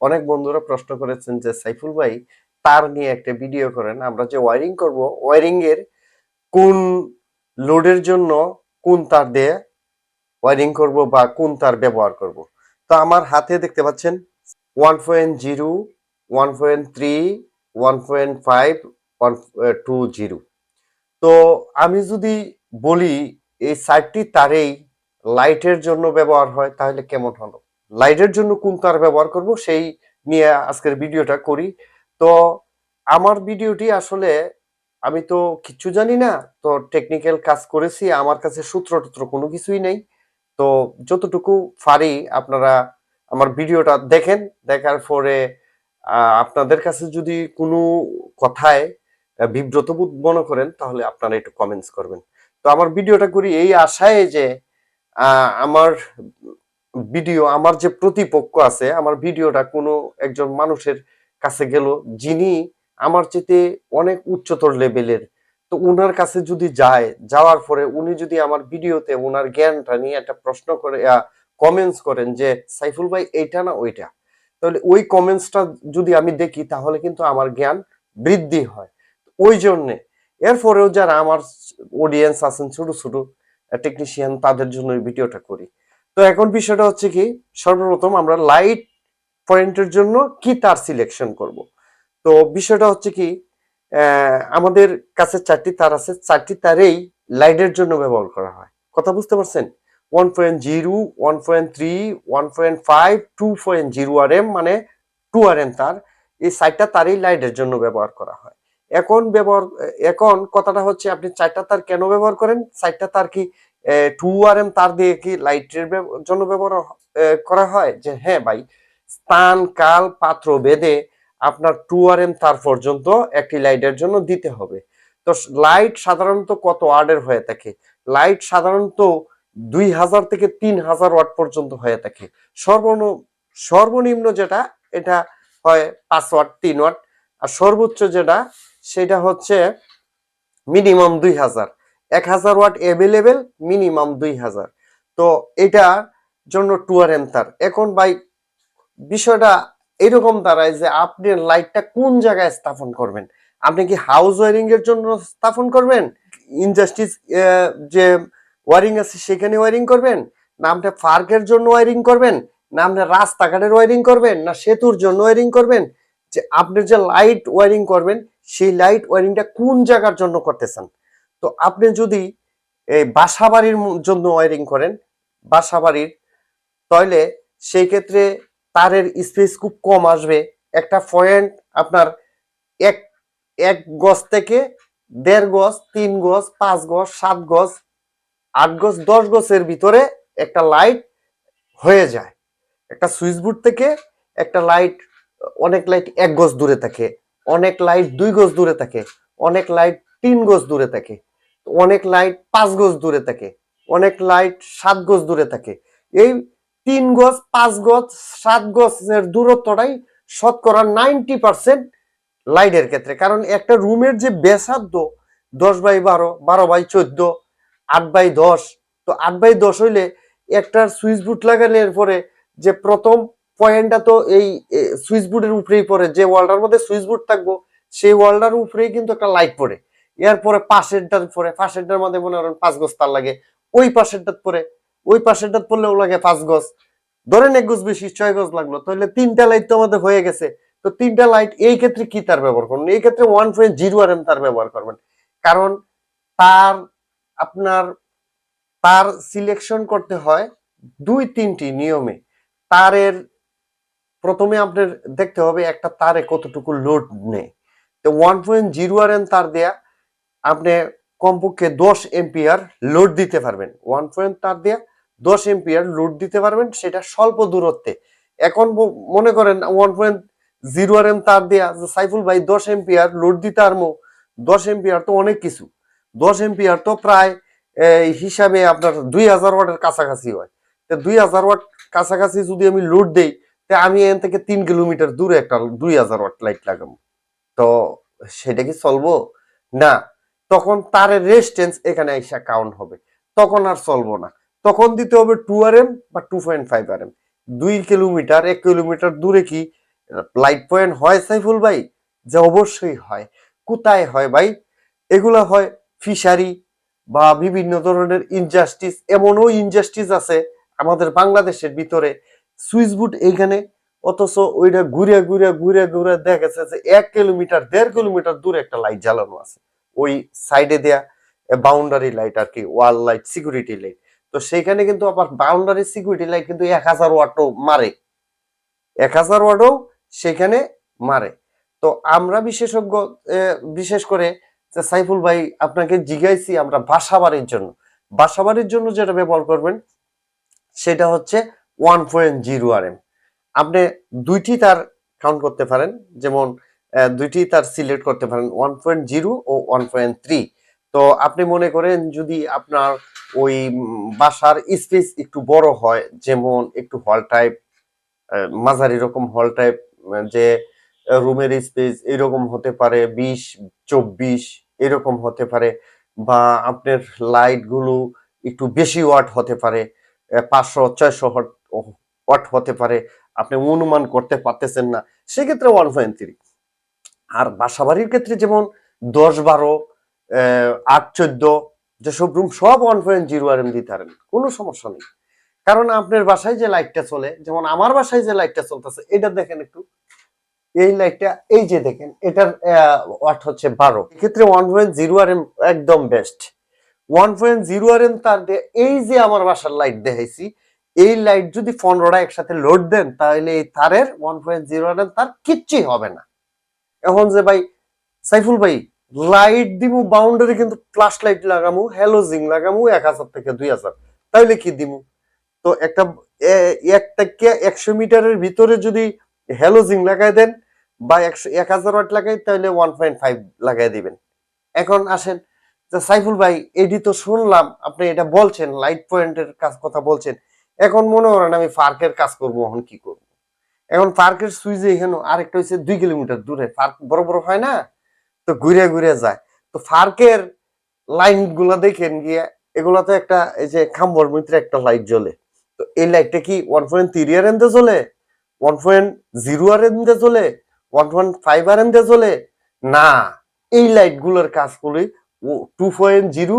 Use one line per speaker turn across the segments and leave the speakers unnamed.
অনেক বন্ধুরা প্রশ্ন করেছেন যে সাইফুল ভাই তার নিয়ে একটা ভিডিও করেন, আমরা যে ওয়ারিং করব ওয়ারিং এর কোন লোডের জন্য কোন তার দিয়ে ওয়ারিং করব বা কোন তার ব্যবহার করব। তো আমার হাতে দেখতে পাচ্ছেন 1.0, 1.3, 1.5, 1.20। তো আমি যদি বলি এই 4টি তারেই লাইটের জন্য ব্যবহার হয় তাহলে কেমন হলো। লাইটের জন্য কোন তার ব্যবহার করব সেই নিয়ে আজকের ভিডিওটা করি। তো আমার ভিডিওটি আসলে আমি তো কিচ্ছু জানি না, তো টেকনিক্যাল কাজ করেছি, আমার কাছে সূত্র টুত্র কোনো কিছুই নেই। তো যতটুকু পারি আপনারা আমার ভিডিওটা দেখেন, দেখার পরে আপনাদের কাছে যদি কোনো কথায় বিব্রত বোধ মনে করেন তাহলে আপনারা একটু কমেন্টস করবেন। তো আমার ভিডিওটা করি এই আশায় যে আমার ভিডিও, আমার যে প্রতিপক্ষ আছে, আমার ভিডিওটা কোনো একজন মানুষের কাছে গেল যিনি আমার চেয়ে অনেক উচ্চতর লেভেলের, তো উনার কাছে যদি যায়, যাওয়ার পরে উনি যদি আমার ভিডিওতে ওনার জ্ঞানটা নিয়ে একটা প্রশ্ন করে কমেন্টস করেন যে সাইফুল ভাই এইটা না ওইটা, তাহলে ওই কমেন্টসটা যদি আমি দেখি তাহলে কিন্তু আমার জ্ঞান বৃদ্ধি হয়। ওই জন্যে এরপরেও যারা আমার অডিয়েন্স আছেন ছোট ছোট টেকনিশিয়ান, তাদের জন্য এই ভিডিওটা করি। তো এখন বিষয়টা হচ্ছে কি, সর্বপ্রথম আমরা লাইট পয়েন্টের জন্য কি তার সিলেকশন করব। তো বিষয়টা হচ্ছে কি, আমাদের কাছে 4টি তার আছে, 4টি তারেই লাইটের জন্য ব্যবহার করা হয়। কথা বুঝতে পারছেন? 1.0, 1.3, 1.5, 2.0 RM মানে 2 RM তার, এই 4টা তারই লাইটের জন্য ব্যবহার করা হয়। এখন কথাটা হচ্ছে আপনি 4টা তার কেন ব্যবহার করেন? 4টা তার কি 2 RM তার দিয়ে কি লাইটের জন্য ব্যবহার করা হয়? যে হ্যাঁ ভাই, স্থান কাল পাত্র ভেদে আপনার 2 RM তার পর্যন্ত একটি লাইটের জন্য দিতে হবে। তো লাইট সাধারণত কত ওয়াটের হয়ে থাকে? লাইট সাধারণত 2000 থেকে 3000 ওয়াট পর্যন্ত হয়ে থাকে। সর্বনিম্ন যেটা এটা হয় 5 ওয়াট, 3 ওয়াট, আর সর্বোচ্চ যেটা সেটা হচ্ছে মিনিমাম 2000। 1000 watt available, minimum 2000। তো এটার জন্য 2 RM তার। এখন ভাই বিষয়টা এরকম দাঁড়ায় যে আপনি লাইটটা কোন জায়গায় স্থাপন করবেন। আপনি কি হাউস ওয়ারিং এর জন্য স্থাপন করবেন, ইন্ডাস্ট্রিজ যে ওয়ারিং আছে সেখানে ওয়ারিং করবেন, না আপনি পার্কের জন্য ওয়ারিং করবেন, না আপনি রাস্তাঘাটের ওয়ারিং করবেন, না সেতুর জন্য ওয়ারিং করবেন, যে আপনি যে লাইট ওয়ারিং করবেন সেই লাইট ওয়ারিংটা কোন জায়গার জন্য করতেছেন। তো আপনি যদি এই বাসা বাড়ির জন্য ওয়ারিং করেন, বাসা বাড়ির, তাহলে সেই ক্ষেত্রে তারের স্পেস খুব কম আসবে। একটা পয়েন্ট আপনার এক এক গজ থেকে 1.5 গজ, 3 গজ, 5 গজ, 7 গজ, 8 গজ, 10 গজের ভিতরে একটা লাইট হয়ে যায়। একটা সুইচ বোর্ড থেকে একটা লাইট, অনেক লাইট 1 গজ দূরে থাকে, অনেক লাইট 2 গজ দূরে থাকে, অনেক লাইট 3 গজ দূরে থাকে, অনেক লাইট 5 গজ দূরে থাকে, অনেক লাইট 7 গজ দূরে থাকে। এই 3 গজ, 5 গজ, 7 গজের দূরত্বটাই শতকরা 90% লাইটের ক্ষেত্রে। কারণ একটা রুমের যে ব্যাসার্ধ 10/12, 12/14, 8/10, তো 8/10 হইলে একটা সুইচ বোর্ড লাগানোর পরে যে প্রথম পয়েন্টটা তো এই সুইচ বোর্ডের উপরেই পড়ে, যে ওয়ালটার মধ্যে সুইচ বোর্ড থাকবো সেই ওয়ালটার উপরেই কিন্তু একটা লাইট পড়ে। এরপরে পাশেরটার মধ্যে মনে করেন 5 গজ তার লাগে, ওই পাশেরটার পরে, ওই পাশেরটার পড়লেও লাগে 5 গজ, ধরেন 1 গজ বেশি 6 গজ লাগলো, তাহলে 3টা লাইট তো আমাদের হয়ে গেছে। তো 3টা লাইট এই ক্ষেত্রে কি তার ব্যবহার করবেন? এই ক্ষেত্রে 1.0 RM তার ব্যবহার করবেন। কারণ তার আপনার তার সিলেকশন করতে হয় 2-3টি নিয়মে। তারের প্রথমে আপনার দেখতে হবে একটা তারে কতটুকু লোড নেয়। তো 1.0 RM তার দেয়া আপনি কমপক্ষে 10 এম্পিয়ার লোড দিতে পারবেন। 1 তার দেয়া 10 এম্পিয়ার লোড দিতে পারবেন, সেটা স্বল্প দূরত্বে। এখন মনে করেন 1.0 RM তার দেয়া যে সাইফুল ভাই 10 এম্পিয়ার লোড দিতে পারবো। 10 এম্পিয়ার তো অনেক কিছু। 10 এম্পিয়ার তো প্রায় হিসাবে আপনার 2000 ওয়াটের কাছাকাছি হয়। তো 2000 ওয়াট কাছাকাছি যদি আমি লোড দেই, তা আমি এখান থেকে 3 কিলোমিটার দূরে একটা 2000 ওয়াট লাইট লাগাবো। তো সেটা কি চলবো? না। তখন তারের রেজিস্ট্যান্স এখানে এসে কাউন্ট হবে, তখন আর চলবো না। তখন দিতে হবে 2 RM বা 2.5 RM। 2 কিলোমিটার 1 কিলোমিটার দূরে কি লাইট পয়েন্ট হয় সাইফুল ভাই? যে অবশ্যই হয়। কোথায় হয় ভাই? এগুলা হয় ফিশারি বা বিভিন্ন ধরনের ইনজাস্টিস। এমনও ইনজাস্টিস আছে আমাদের বাংলাদেশের ভিতরে, সুইচ বোর্ড এইখানে, অথচ ওইটা ঘুরে ঘুরে ঘুরে ঘুরে দেখা গেছে যে 1 কিলোমিটার 1.5 কিলোমিটার দূরে একটা লাইট জ্বালানো আছে, ওই সাইডে দেয়া বাউন্ডারি লাইট আর কি, ওয়াল লাইট, সিকিউরিটি লাইট। তো সেইখানে কিন্তু আবার বাউন্ডারি সিকিউরিটি লাইট কিন্তু 1000 ওয়াটও মারে, 1000 ওয়াটও সেখানে মারে। তো আমরা বিশেষজ্ঞ, বিশেষ করে যে সাইফুল ভাই আপনাকে জিজ্ঞাইছি আমরা বাসাবাড়ির জন্য যেটা ব্যবহার করবেন সেটা হচ্ছে 1.0 RM। আপনি দুইটি তার কাউন্ট করতে পারেন, যেমন দুইটি তার সিলেক্ট করতে পারেন, 1.0 ও 1.3। তো আপনি মনে করেন যদি আপনার ওই বাসার স্পেস একটু বড় হয়, যেমন একটু হল টাইপ, মাঝারি রকম হল টাইপ, যে রুমের স্পেস এরকম হতে পারে 20-24 এরকম হতে পারে, বা আপনার লাইট গুলো একটু বেশি ওয়াট হতে পারে, 500-600 ওয়াট হতে পারে, আপনি অনুমান করতে পারতেছেন না, সেক্ষেত্রে 1.3। আর বাসাবাড়ির ক্ষেত্রে যেমন 10-12, 8-14 যেসব রুম সব 1.0 RM দিতে পারেন, কোনো সমস্যা নেই। কারণ আপনার বাসায় যে লাইটটা চলে, যেমন আমার বাসায় যে লাইটটা চলতেছে এটা দেখেন একটু, এই লাইটটা এই যে দেখেন, এটার ওয়াট হচ্ছে 12। এক্ষেত্রে 1.0 RM একদম বেস্ট। 1.0 RM তার এই যে আমার বাসার লাইট দেখাইছি, এই লাইট যদি 15টা একসাথে লোড দেন তাহলে এই তারের 1.0 RM তার কিচ্ছুই হবে না। এখন যে ভাই সাইফুল ভাই লাইট দিমু বাউন্ডারি কিন্তু ফ্ল্যাশ লাইট লাগামু, হ্যালোজিং লাগামু 1000 থেকে 2000, তাহলে কি দিমু? তো একটা একটা 100 মিটারের ভিতরে যদি হ্যালোজিং লাগাই দেন বা 1000 ওয়াট লাগাই, তাহলে 1.5 লাগাই দিবেন। এখন আসেন যে সাইফুল ভাই এডি তো শুনলাম আপনি এটা বলছেন, লাইট পয়েন্টের কাজ কথা বলছেন, এখন মনে করেন আমি ফার্কের কাজ করবো, এখন কি করব? এখন পার্কের সুইচে এখানে আরেকটা হচ্ছে 2 কিলোমিটার দূরে, পার্ক বড় বড় হয় না, তো ঘুরে ঘুরে যায়। তো পার্কের লাইন গুলা দেখেন গিয়ে, এগুলা তো একটা এই যে খাম্বর ভিতরে একটা লাইট জ্বলে, তো এই লাইটটা কি 1.3 RM দিয়ে জ্বলে, 1.0 RM দিয়ে জ্বলে, 1.5 RM দিয়ে জ্বলে? না, এই লাইট গুলোর কাজ করে 2.0,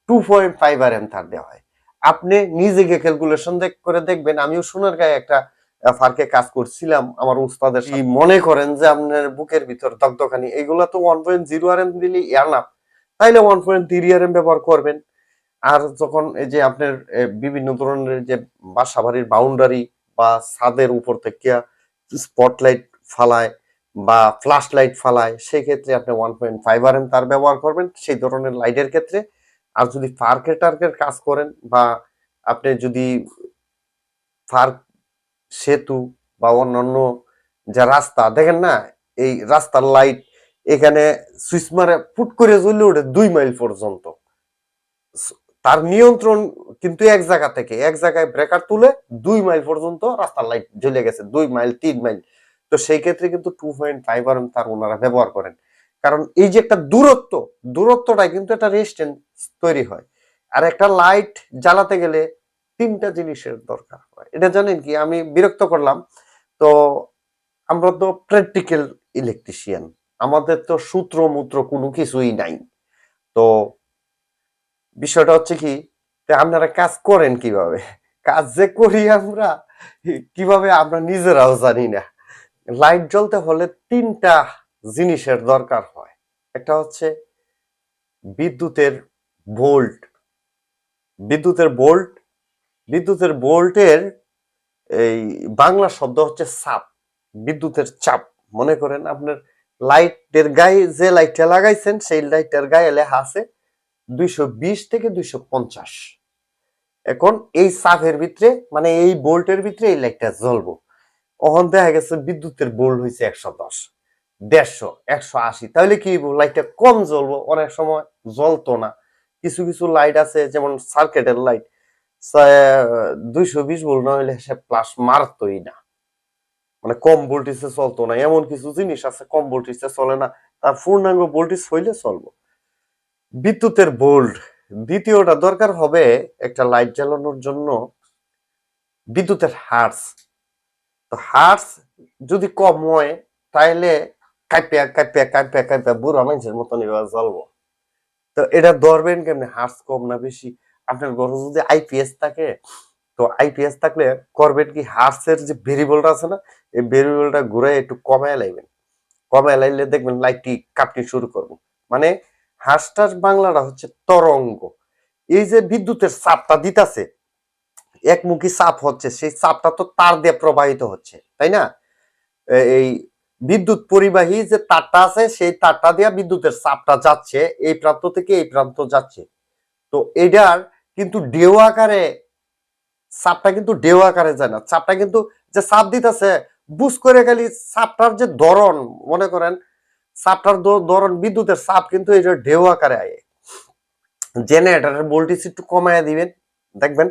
2.5 RM তার দেওয়া হয়। আপনি নিজেকে ক্যালকুলেশন করে দেখবেন, আমিও সোনার গায়ে একটা ফার্কে কাজ করছিলাম আমার উস্তাদের সাথে। মনে করেন যে আপনার বুকের ভিতর দগদগানি, এগুলা তো 1.0 RM দিলে এনাফ, তাইলে 1.3 RM ব্যবহার করবেন। আর যখন এই যে আপনার বিভিন্ন ধরনের যে বাসা বাড়ির বাউন্ডারি বা ছাদের উপর থেকে স্পটলাইট ফালায় বা ফ্ল্যাশ লাইট ফালায়, সেই ক্ষেত্রে আপনি 1.5 RM তার ব্যবহার করবেন সেই ধরনের লাইটের ক্ষেত্রে। আর যদি পার্কে টার্কের কাজ করেন বা আপনি যদি পার্ক, সেতু বা অন্যান্য যা রাস্তা দেখেন না, এই রাস্তার লাইট এখানে সুইচ মারে ফুট করে জ্বলে ওঠে 2 মাইল পর্যন্ত, তার নিয়ন্ত্রণ কিন্তু এক জায়গায় ব্রেকার তুলে 2 মাইল পর্যন্ত রাস্তার লাইট জ্বলে গেছে, 2 মাইল 3 মাইল। তো সেই ক্ষেত্রে কিন্তু 2.5 RM তার ওনারা ব্যবহার করেন, কারণ এই যে একটা দূরত্বটাই কিন্তু একটা রেজিস্ট্যান্স তৈরি হয়। আর একটা লাইট জ্বালাতে গেলে তিনটা জিনিসের দরকার হয়, এটা জানেন কি? আমি বিরক্ত করলাম তো, আমরা তো প্র্যাকটিক্যাল ইলেকট্রিশিয়ান, আমাদের তো সূত্র মূত্র কোনো কিছুই নাই। তো বিষয়টা হচ্ছে কি, আপনারা কাজ করেন কিভাবে, কাজ যে করি আমরা কিভাবে আমরা নিজেরাও জানি না। লাইট জ্বলতে হলে তিনটা জিনিসের দরকার হয়। একটা হচ্ছে বিদ্যুতের ভোল্ট, বিদ্যুতের বোল্ট, বিদ্যুতের বোল্টের এই বাংলা শব্দ হচ্ছে চাপ, বিদ্যুতের চাপ। মনে করেন আপনার লাইটের গায়ে যে লাইটটা লাগাইছেন সেই লাইটের গায়ে লেখা আছে 220 থেকে 250। এখন এই চাপের ভিতরে মানে এই বোল্টের ভিতরে এই লাইটটা জ্বলবো। তখন দেখা গেছে বিদ্যুতের বোল্ট হয়েছে 110, 150, 180, তাহলে কি লাইটটা কম জ্বলবো, অনেক সময় জ্বলতো না। কিছু কিছু লাইট আছে যেমন সার্কিটের লাইট 220 ভোল্ট না হলে সে প্লাস মারতোই না, মানে কম ভোল্টেজে চলতো না। এমন কিছু জিনিস আছে কম ভোল্টেজে চলে না, তার পূর্ণাঙ্গ ভোল্টেজ হইলে চলবো। বিদ্যুতের ভোল্ট দ্বিতীয়টা দরকার হবে একটা লাইট জ্বালানোর জন্য, বিদ্যুতের হার্স। তো হার্স যদি কম হয় তাইলে কাঁপিয়া কাঁপিয়া কাঁপিয়া কাঁপিয়া বুড়া মানুষের মতন এবার জ্বলবো। তো এটা ধরবেন কেমনে হার্স কম না বেশি? আপনার ঘরে যদি আইপিএস থাকে, তো আইপিএস থাকলে করবেন কি হার্সের যে ভেরিয়েবলটা আছে না, এই ভেরিয়েবলটা ঘুরে একটু কমায় লাইবেন। কমায় লাইলে দেখবেন লাইটটি কাঁপতে শুরু করবে। মানে হার্সটার বাংলাটা হচ্ছে তরঙ্গ। এই যে বিদ্যুতের চাপটা দিতাছে, একমুখী চাপ হচ্ছে, সেই চাপটা তো তার দিয়ে প্রবাহিত হচ্ছে, তাই না? এই বিদ্যুৎ পরিবাহী যে তারটা আছে, সেই তারটা দিয়ে বিদ্যুতের চাপটা যাচ্ছে, এই প্রান্ত থেকে এই প্রান্ত যাচ্ছে। তো এটার কিন্তু ঢেউ আকারে, চাপটা কিন্তু ঢেউ আকারে যায় না। চাপটা কিন্তু যে চাপ দিতেছে, বুঝ করে খালি চাপটার যে ধরন, মনে করেন চাপটার ধরন, বিদ্যুতের চাপ কিন্তু এটা ঢেউ আকারে আয়। জেনারেটরের ভোল্টেজ একটু কমায় দিবেন, দেখবেন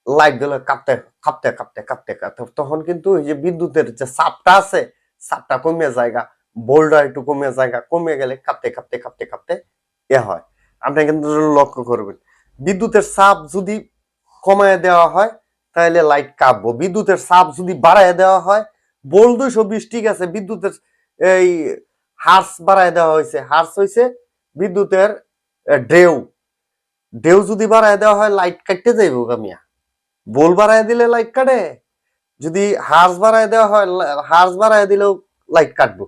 লাইট গুলো কাঁপতে কাঁপতে কাঁপতে কাঁপতে কাঁপতে, তখন কিন্তু এই যে বিদ্যুতের যে চাপটা আছে, চাপটা কমে জায়গা, ভোল্টটা একটু কমে জায়গা, কমে গেলে কাঁপতে কাঁপতে কাঁপতে কাঁপতে এ হয়। আপনি কিন্তু লক্ষ্য করবেন, বিদ্যুতের চাপ যদি কমায় দেওয়া হয় তাহলে লাইট কাঁপবো, বিদ্যুতের চাপ যদি বাড়ায় দেওয়া হয়, ভোল্ট 220 ঠিক আছে, বিদ্যুতের এই হার্স বাড়ায় দেওয়া হয়েছে, হার্স হয়েছে বিদ্যুতের ঢেউ, ঢেউ যদি বাড়ায় দেওয়া হয় লাইট কাটতে যাইব গামিয়া। বোল বাড়ায় দিলে লাইট কাটে, যদি হার্স বাড়ায় দেওয়া হয়, হার্স বাড়ায় দিলেও লাইট কাটবো।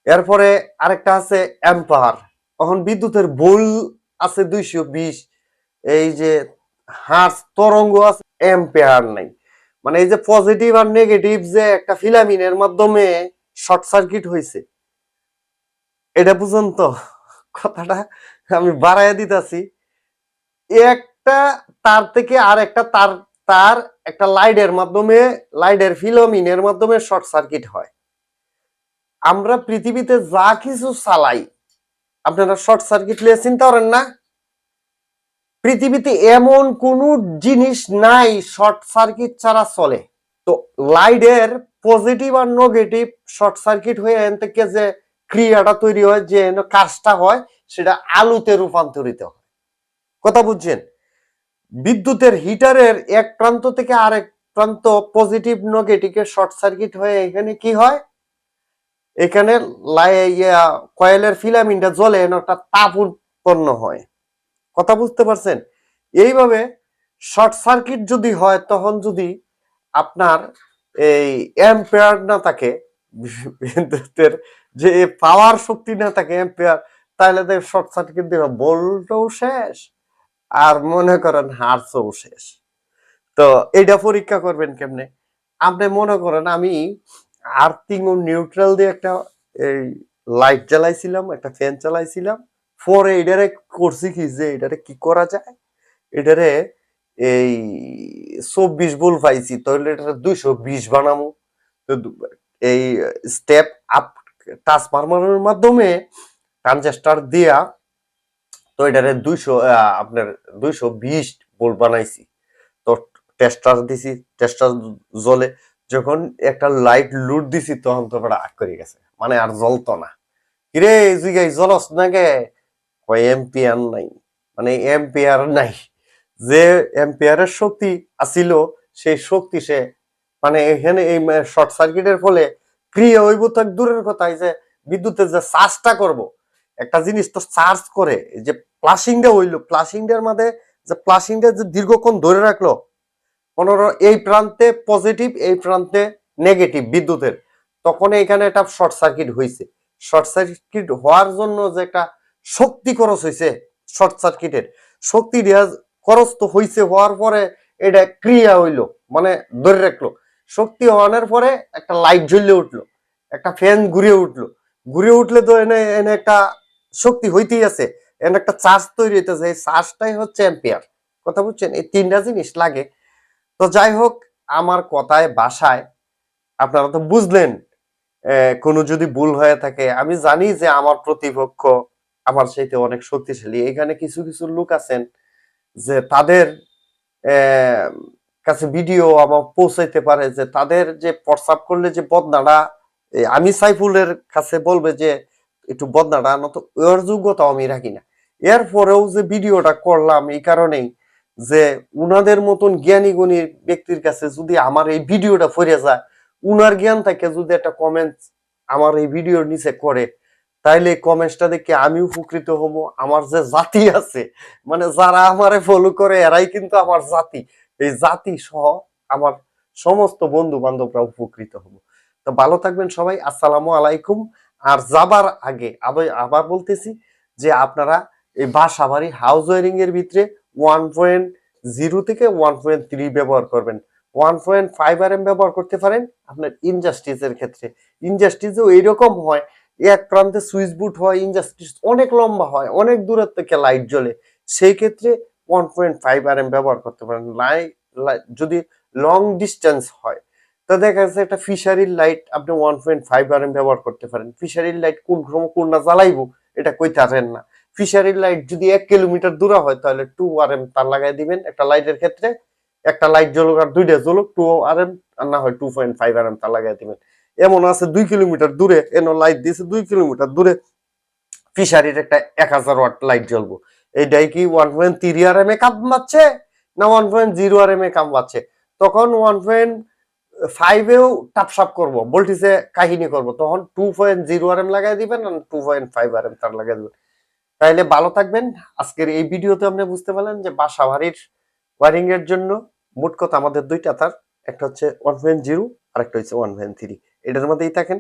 এরপরে আরেকটা আছে অ্যাম্পার। এখন বিদ্যুতের বোল আছে 220, এই যে হার্স তরঙ্গ আছে, অ্যাম্পিয়ার নাই। মানে এই যে পজিটিভ আর নেগেটিভ যে একটা ফিলামিনের মাধ্যমে শর্ট সার্কিট হয়েছে, এটা পর্যন্ত কথাটা আমি বাড়াইয়া দিতেছি। একটা তার থেকে আর একটা তার, তার একটা লাইটের মাধ্যমে, লাইটের ফিলামিনের মাধ্যমে শর্ট সার্কিট হয়। আমরা পৃথিবীতে যা কিছু চালাই, আপনারা শর্ট সার্কিট নিয়ে চিন্তা করেন না? পৃথিবীতে এমন কোন জিনিস নাই শর্ট সার্কিট ছাড়া চলে। তো লাইটের পজিটিভ আর নেগেটিভ শর্ট সার্কিট হয়ে এখান থেকে যে ক্রিয়াটা তৈরি হয়, যে কাজটা হয়, সেটা আলোতে রূপান্তরিত হয়। কথা বুঝছেন? বিদ্যুতের হিটারের এক প্রান্ত থেকে আরেক প্রান্ত পজিটিভ নেগেটিভে শর্ট সার্কিট হয়ে এখানে কি হয়, এখানে কয়েলের ফিলামেন্টটা জ্বলে একটা তাপ উৎপন্ন হয়। কথা বুঝতে পারছেন? এইভাবে শর্ট সার্কিট যদি হয়, তখন যদি আপনার এই অ্যাম্পিয়ার না থাকে, বিদ্যুতের যে পাওয়ার শক্তি না থাকে অ্যাম্পিয়ার, তাহলে তো শর্ট সার্কিট দিয়ে ভোল্টও শেষ, আর মনে করেন হার্সও শেষ। তো এটা পরীক্ষা করবেন কেমনে? আপনি মনে করেন আমি আর্থিং ও নিউট্রাল দিয়ে একটা এই লাইট জ্বালাইছিলাম, একটা ফ্যান চালাইছিলাম, পরে এটারে করছি কি, যে এটারে কি করা যায়, এটারে এই 24 ভোল্ট পাইছি, তাহলে এটা 220 বানামু। তো এই স্টেপ আপ ট্রান্সফরমারের মাধ্যমে ট্রানজিস্টর দিয়া, তো এটারে 200 আপনার 220 ভোল্ট বানাইছি। তো টেস্টার দিছি, টেস্টার জ্বলে, যখন একটা লাইট লুট দিছি তখন তো বেটা আগ করে গেছে, মানে আর জ্বলতো না। কিরে এই জায়গায় জ্বলস না কে? কয় এম্পিয়ার নাই, মানে এম্পিয়ার নাই, যে এম্পিয়ারের শক্তি আসিল সেই শক্তি সে, মানে এখানে এই শর্ট সার্কিটের ফলে ক্রিয়া হইব তো দূরের কথা, এই যে বিদ্যুতের যে চার্জটা করব, একটা জিনিস তো চার্জ করে, এই যে প্লাসিংটা হইলো, প্লাসিংটার মধ্যে যে প্লাসিংটা যে দীর্ঘক্ষণ ধরে রাখলো, পনেরো এই প্রান্তে পজিটিভ এই প্রান্তে নেগেটিভ বিদ্যুতের, তখন এখানে একটা শর্ট সার্কিট হয়েছে। শর্ট সার্কিট হওয়ার জন্য যে একটা শক্তি খরচ হয়েছে, শর্ট সার্কিটের শক্তি খরচ তো হয়েছে, হওয়ার পরে এটা ক্রিয়া হইলো, মানে ধরে রাখলো, শক্তি হওয়ার পরে একটা লাইট জ্বলে উঠলো, একটা ফ্যান ঘুরে উঠলো, ঘুরে উঠলে তো এনে এনে একটা শক্তি হইতেই আছে, এনে একটা চার্জ তৈরি হইতেছে, এই চার্জটাই হচ্ছে অ্যাম্পিয়ার। কথা বুঝছেন? এই তিনটা জিনিস লাগে। তো যাই হোক, আমার কথায় বাসায় আপনারা তো বুঝলেন। কোনো যদি ভুল হয়ে থাকে, আমি জানি যে আমার প্রতিপক্ষ আমার চাইতে অনেক শক্তিশালী। এখানে কিছু কিছু লোক আছেন যে তাদের কাছে ভিডিও আমার পৌঁছাইতে পারে, যে তাদের যে প্রস্তাব করলে যে বদনাটা আমি সাইফুলের কাছে বলবে যে একটু বদনাটা আনো, তো ওর যোগ্যতা আমি রাখি না। এরপরেও যে ভিডিওটা করলাম এই কারণেই যে উনাদের মতন জ্ঞানী গুণী ব্যক্তির কাছে যদি আমার এই ভিডিওটা পড়ে যায়, উনার জ্ঞান থেকে যদি একটা কমেন্ট আমার এই ভিডিওর নিচে করে, তাইলে কমেন্টসটা দেখে আমি উপকৃত হব। আমার যে জাতি আছে, মানে যারা আমারে ফলো করে এরাই কিন্তু আমার জাতি, এই জাতি সহ আমার সমস্ত বন্ধু বান্ধবরা উপকৃত হব। তো ভালো থাকবেন সবাই, আসসালামু আলাইকুম। আর যাবার আগে আবার বলতেছি যে আপনারা এই বাসা বাড়ি হাউস ওয়ারিং এর ভিতরে 1.0 থেকে 1.3 ব্যবহার করবেন। 1.5 RM ব্যবহার করতে পারেন আপনার ইনজাস্টিসের ক্ষেত্রে। ইনজাস্টিসও এইরকম হয়, এক প্রান্তে সুইচ বুট হয়, ইনজাস্টিস অনেক লম্বা হয়, অনেক দূরের থেকে লাইট জ্বলে, সেই ক্ষেত্রে 1.5 RM ব্যবহার করতে পারেন। যদি লং ডিস্টেন্স হয়, তো দেখা যাচ্ছে একটা ফিশারির লাইট আপনি 1.5 RM ব্যবহার করতে পারেন। ফিশারির লাইট কোন না জ্বালাইবো এটা কইতে পারেন না। ফিশারির লাইট যদি 1 কিলোমিটার দূরে হয় তাহলে 2RM তার লাগাই দিবেন একটা লাইটের ক্ষেত্রে। একটা লাইট জ্বলুক আর দুইটা জ্বলুক, 2RM, আর না হয় 2.5RM তার লাগাই দিবেন। এমন আছে 2 কিলোমিটার দূরে এনো লাইট দিয়েছে, 2 কিলোমিটার দূরে ফিশারির একটা 1000 ওয়াট লাইট জ্বলবো। এইটাই কি 1.3 RM কাম পাচ্ছে না 1.0 RM কাম পাচ্ছে? তখন 1.5-এও টাপসাপ করবো, ভোল্টেজে কাহিনী করবো, তখন 2.0 RM লাগাই দিবেন আর 2.5 RM তার লাগাই দিবেন। তাইলে ভালো থাকবেন। আজকের এই ভিডিওতে আপনি বুঝতে পারলেন যে বাসা বাড়ির ওয়ারিং এর জন্য মোট কথা আমাদের দুইটা তার, একটা হচ্ছে 1.0 আর একটা হচ্ছে 1.3। এটার মধ্যেই থাকেন।